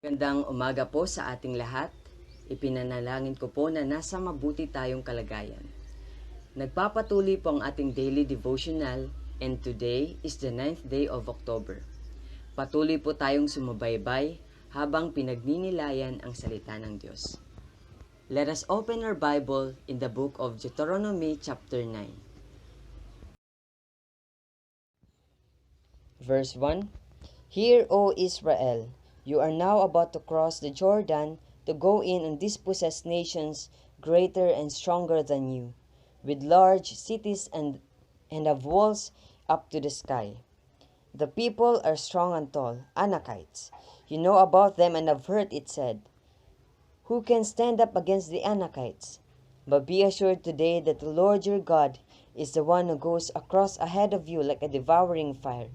Gandang umaga po sa ating lahat. Ipinanalangin ko po na nasa mabuti tayong kalagayan. Nagpapatuloy po ang ating daily devotional and today is the 9th day of October. Patuloy po tayong sumubaybay habang pinagninilayan ang salita ng Diyos. Let us open our Bible in the book of Deuteronomy chapter 9. Verse 1. Hear, O Israel, you are now about to cross the Jordan to go in and dispossess nations greater and stronger than you, with large cities and have walls up to the sky. The people are strong and tall, Anakites. You know about them and have heard it said, who can stand up against the Anakites? But be assured today that the Lord your God is the one who goes across ahead of you like a devouring fire.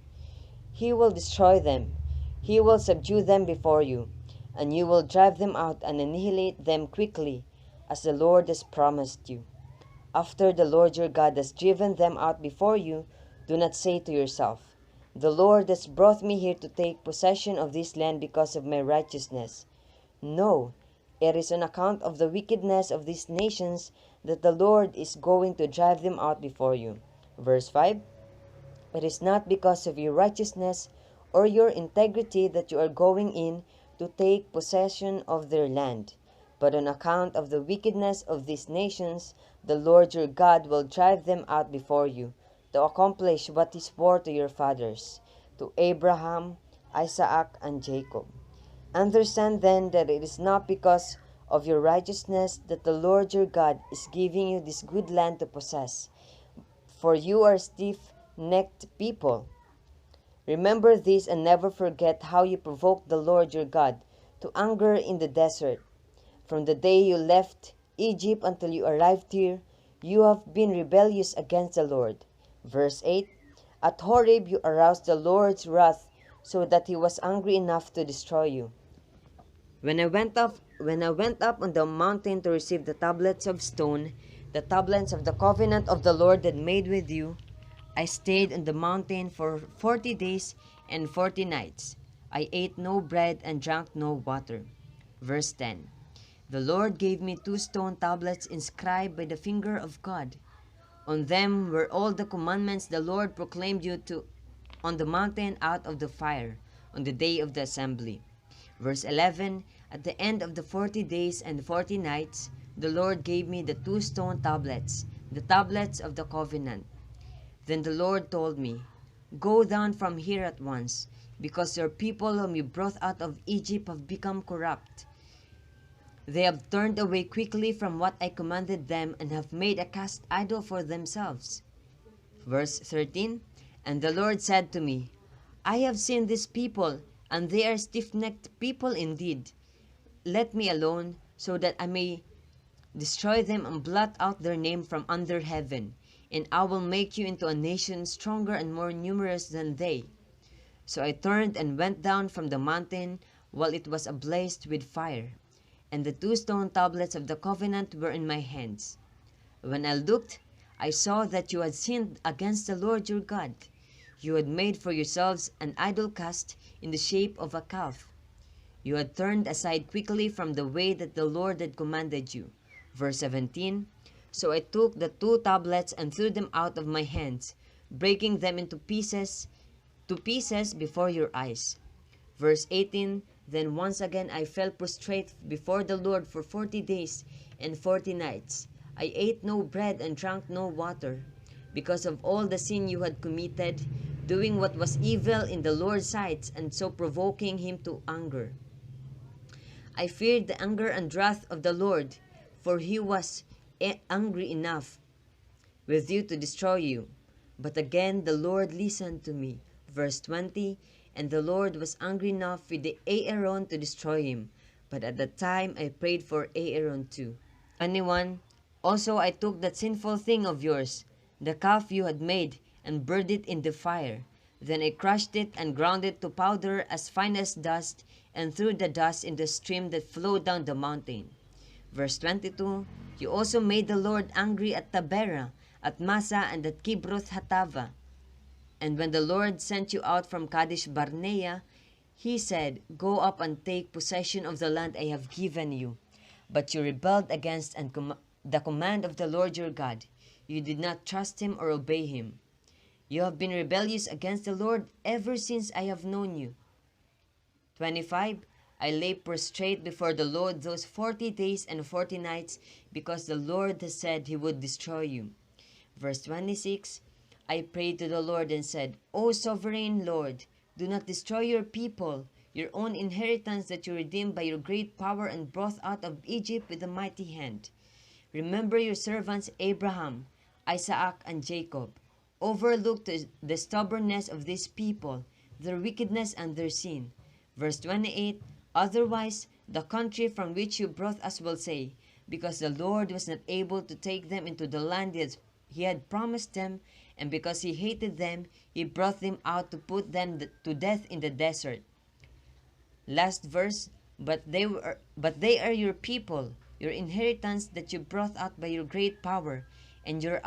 He will destroy them. He will subdue them before you, and you will drive them out and annihilate them quickly, as the Lord has promised you. After the Lord your God has driven them out before you, do not say to yourself, the Lord has brought me here to take possession of this land because of my righteousness. No, it is on account of the wickedness of these nations that the Lord is going to drive them out before you. Verse 5. It is not because of your righteousness or your integrity that you are going in to take possession of their land, but on account of the wickedness of these nations, the Lord your God will drive them out before you, to accomplish what he swore to your fathers, to Abraham, Isaac, and Jacob. Understand then that it is not because of your righteousness that the Lord your God is giving you this good land to possess, for you are stiff-necked people. Remember this and never forget how you provoked the Lord your God to anger in the desert. From the day you left Egypt until you arrived here, you have been rebellious against the Lord. Verse 8. At Horeb you aroused the Lord's wrath so that he was angry enough to destroy you. When I went up on the mountain to receive the tablets of stone, the tablets of the covenant of the Lord that made with you, I stayed on the mountain for 40 days and 40 nights. I ate no bread and drank no water. Verse 10. The Lord gave me 2 stone tablets inscribed by the finger of God. On them were all the commandments the Lord proclaimed you to on the mountain out of the fire on the day of the assembly. Verse 11. At the end of the 40 days and 40 nights, the Lord gave me the 2 stone tablets, the tablets of the covenant. Then the Lord told me, go down from here at once, because your people whom you brought out of Egypt have become corrupt. They have turned away quickly from what I commanded them and have made a cast idol for themselves. Verse 13. And the Lord said to me, I have seen this people, and they are stiff-necked people indeed. Let me alone, so that I may destroy them and blot out their name from under heaven, and I will make you into a nation stronger and more numerous than they. So I turned and went down from the mountain while it was ablaze with fire, and the 2 stone tablets of the covenant were in my hands. When I looked, I saw that you had sinned against the Lord your God. You had made for yourselves an idol cast in the shape of a calf. You had turned aside quickly from the way that the Lord had commanded you. Verse 17. So I took the 2 tablets and threw them out of my hands, breaking them into pieces before your eyes. Verse 18. Then once again I fell prostrate before the Lord for 40 days and 40 nights. I ate no bread and drank no water, because of all the sin you had committed, doing what was evil in the Lord's sight, and so provoking him to anger. I feared the anger and wrath of the Lord, for he was angry enough with you to destroy you. But again the Lord listened to me. Verse 20. And the Lord was angry enough with Aaron to destroy him. But at that time I prayed for Aaron too. 21. Also I took that sinful thing of yours, the calf you had made, and burned it in the fire. Then I crushed it and ground it to powder as fine as dust, and threw the dust in the stream that flowed down the mountain. Verse 22. You also made the Lord angry at Taberah, at Massa, and at Kibroth Hatava. And when the Lord sent you out from Kadesh Barnea, He said, "Go up and take possession of the land I have given you." But you rebelled against the command of the Lord your God. You did not trust him or obey him. You have been rebellious against the Lord ever since I have known you. 25. I lay prostrate before the Lord those 40 days and 40 nights because the Lord has said he would destroy you. Verse 26. I prayed to the Lord and said, O sovereign Lord, do not destroy your people, your own inheritance that you redeemed by your great power and brought out of Egypt with a mighty hand. Remember your servants Abraham, Isaac, and Jacob. Overlook the stubbornness of these people, their wickedness and their sin. Verse 28, otherwise, the country from which you brought us will say, because the Lord was not able to take them into the land he had promised them, and because he hated them, he brought them out to put them to death in the desert. Last verse, but they are your people, your inheritance that you brought out by your great power and your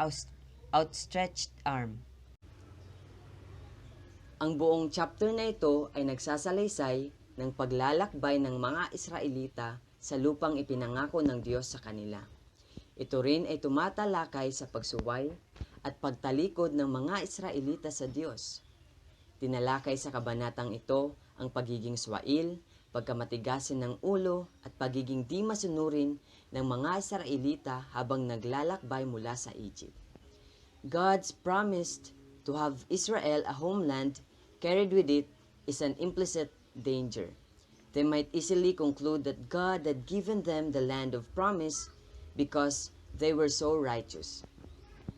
outstretched arm. Ang buong chapter na ito ay nagsasalaysay ng paglalakbay ng mga Israelita sa lupang ipinangako ng Diyos sa kanila. Ito rin ay tumatalakay sa pagsuway at pagtalikod ng mga Israelita sa Diyos. Tinalakay sa kabanatang ito ang pagiging swail, pagkamatigasin ng ulo at pagiging di masunurin ng mga Israelita habang naglalakbay mula sa Egypt. God's promise to have Israel a homeland carried with it is an implicit danger. They might easily conclude that God had given them the land of promise because they were so righteous.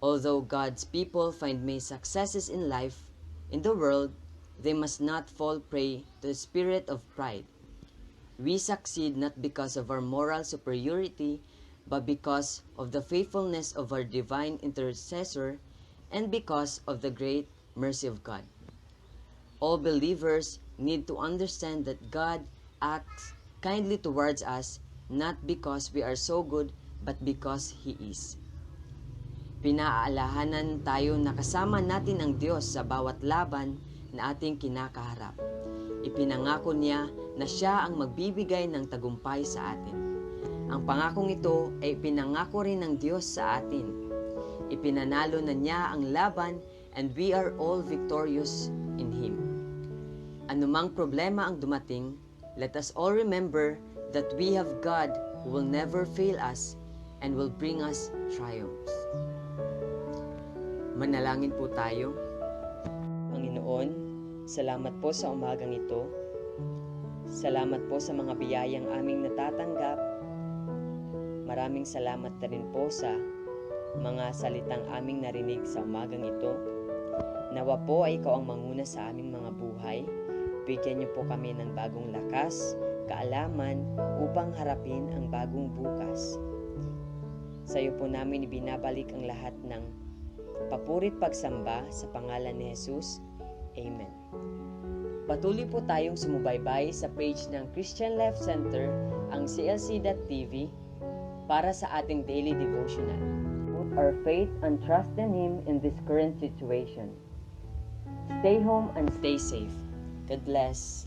Although God's people find many successes in life, in the world, they must not fall prey to the spirit of pride. We succeed not because of our moral superiority, but because of the faithfulness of our divine intercessor and because of the great mercy of God. All believers need to understand that God acts kindly towards us not because we are so good, but because He is. Pinaalahanan tayo na kasama natin ang Diyos sa bawat laban na ating kinakaharap. Ipinangako niya na siya ang magbibigay ng tagumpay sa atin. Ang pangakong ito ay ipinangako rin ng Diyos sa atin. Ipinanalo na niya ang laban and we are all victorious in Him. Anumang problema ang dumating, let us all remember that we have God who will never fail us and will bring us triumphs. Manalangin po tayo. Panginoon, salamat po sa umagang ito. Salamat po sa mga biyayang aming natatanggap. Maraming salamat na rin po sa mga salitang aming narinig sa umagang ito. Nawa po ay ikaw ang manguna sa aming mga buhay. Bigyan niyo po kami ng bagong lakas, kaalaman upang harapin ang bagong bukas. Sa iyo po namin ibinabalik ang lahat ng papurit pagsamba sa pangalan ni Jesus. Amen. Patuloy po tayong sumubaybay sa page ng Christian Life Center, ang CLC.tv, para sa ating daily devotional. Put our faith and trust in Him in this current situation. Stay home and stay safe. God bless.